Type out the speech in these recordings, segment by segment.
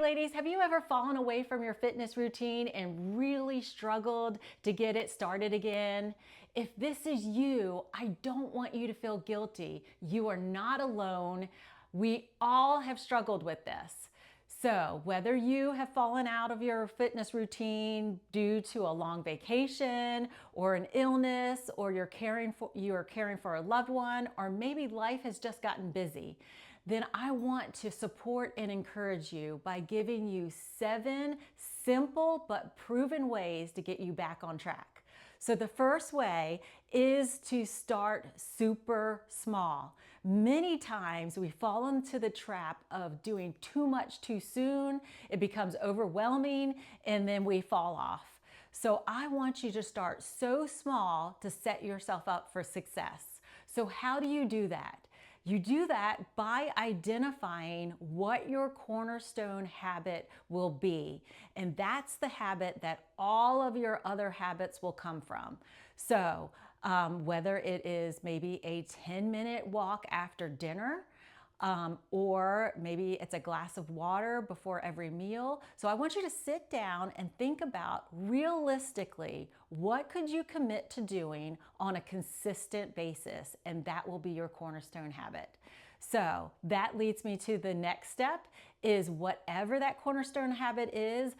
Ladies, have you ever fallen away from your fitness routine and really struggled to get it started again? If this is you, I don't want you to feel guilty. You are not alone. We all have struggled with this. So whether you have fallen out of your fitness routine due to a long vacation or an illness, or you are caring for a loved one, or maybe life has just gotten busy, then I want to support and encourage you by giving you 7 simple but proven ways to get you back on track. So the first way is to start super small. Many times we fall into the trap of doing too much too soon. It becomes overwhelming and then we fall off. So I want you to start so small to set yourself up for success. So how do you do that? You do that by identifying what your cornerstone habit will be. And that's the habit that all of your other habits will come from. So whether it is maybe a 10-minute walk after dinner, or maybe it's a glass of water before every meal. So I want you to sit down and think about realistically, what could you commit to doing on a consistent basis? And that will be your cornerstone habit. So that leads me to the next step is whatever that cornerstone habit is,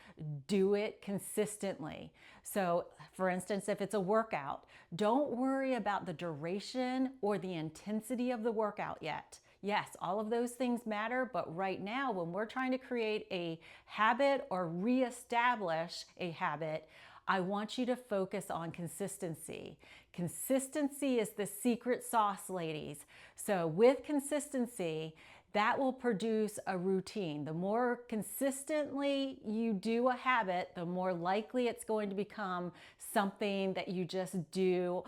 do it consistently. So for instance, if it's a workout, don't worry about the duration or the intensity of the workout yet. Yes, all of those things matter, but right now when we're trying to create a habit or reestablish a habit, I want you to focus on consistency. Consistency is the secret sauce, ladies. So with consistency, that will produce a routine. The more consistently you do a habit, the more likely it's going to become something that you just do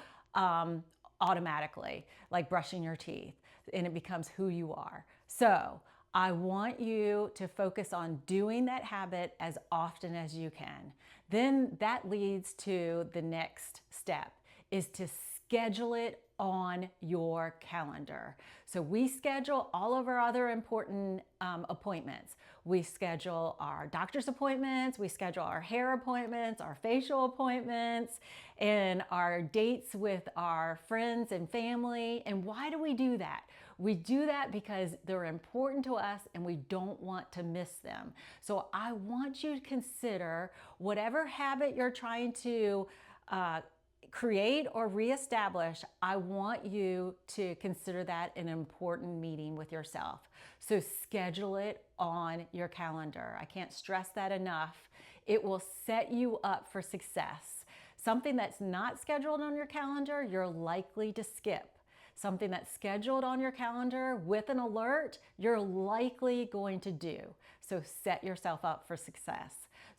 automatically, like brushing your teeth, and it becomes who you are. So I want you to focus on doing that habit as often as you can. Then that leads to the next step is to schedule it on your calendar. So we schedule all of our other important appointments. We schedule our doctor's appointments, we schedule our hair appointments, our facial appointments, and our dates with our friends and family. And why do we do that? We do that because they're important to us and we don't want to miss them. So I want you to consider whatever habit you're trying to create or reestablish, I want you to consider that an important meeting with yourself. So schedule it on your calendar. I can't stress that enough. It will set you up for success. Something that's not scheduled on your calendar, you're likely to skip. Something that's scheduled on your calendar with an alert, you're likely going to do. So set yourself up for success.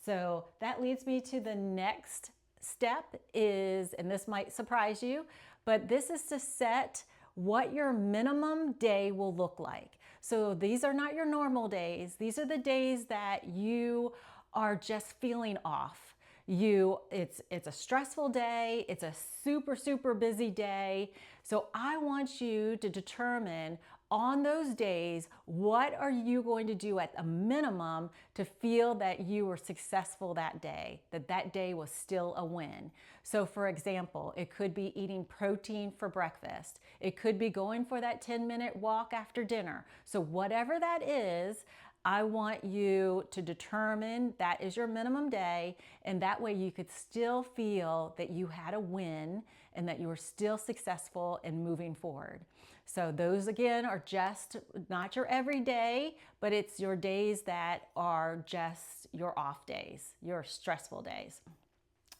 So that leads me to the next step is, and this might surprise you, but this is to set what your minimum day will look like. So these are not your normal days. These are the days that you are just feeling off. It's a stressful day. It's a super busy day. So I want you to determine on those days, what are you going to do at a minimum to feel that you were successful that day, that day was still a win. So for example, it could be eating protein for breakfast. It could be going for that 10-minute walk after dinner. So whatever that is, I want you to determine that is your minimum day, and that way you could still feel that you had a win and that you were still successful in moving forward. So those again are just not your everyday, but it's your days that are just your off days, your stressful days.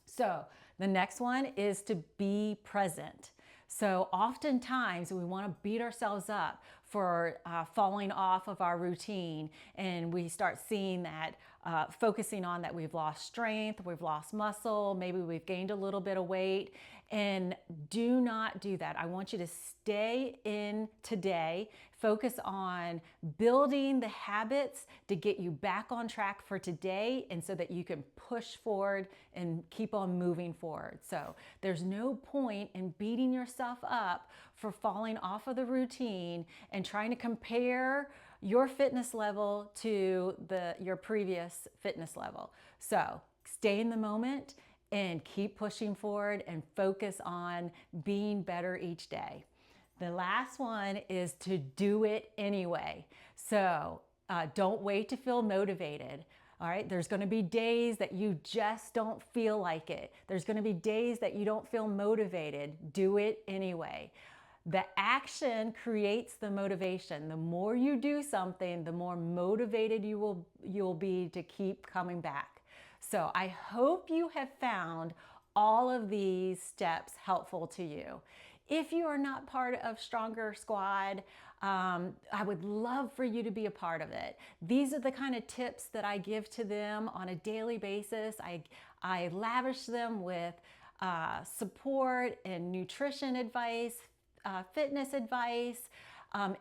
So the next one is to be present. So oftentimes we want to beat ourselves up for falling off of our routine, and we start seeing that, focusing on that we've lost strength, we've lost muscle, maybe we've gained a little bit of weight, and do not do that. I want you to stay in today, focus on building the habits to get you back on track for today, and so that you can push forward and keep on moving forward. So there's no point in beating yourself up for falling off of the routine and trying to compare your fitness level to your previous fitness level. So stay in the moment and keep pushing forward and focus on being better each day. The last one is to do it anyway. So don't wait to feel motivated. All right, there's going to be days that you just don't feel like it. There's going to be days that you don't feel motivated. Do it anyway. The action creates the motivation. The more you do something, the more motivated you'll be to keep coming back. So I hope you have found all of these steps helpful to you. If you are not part of Stronger Squad, I would love for you to be a part of it. These are the kind of tips that I give to them on a daily basis. I lavish them with support and nutrition advice, fitness advice.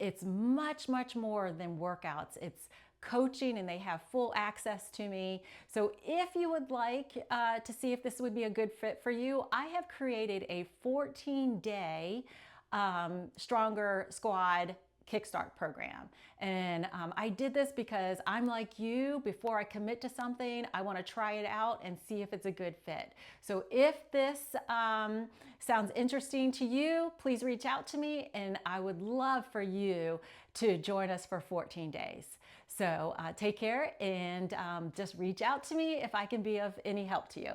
It's much, much more than workouts. It's coaching, and they have full access to me. So if you would like to see if this would be a good fit for you, I have created a 14-day Stronger Squad Kickstart program. And I did this because I'm like you. Before I commit to something, I want to try it out and see if it's a good fit. So if this sounds interesting to you, please reach out to me, and I would love for you to join us for 14 days. So take care, and just reach out to me if I can be of any help to you.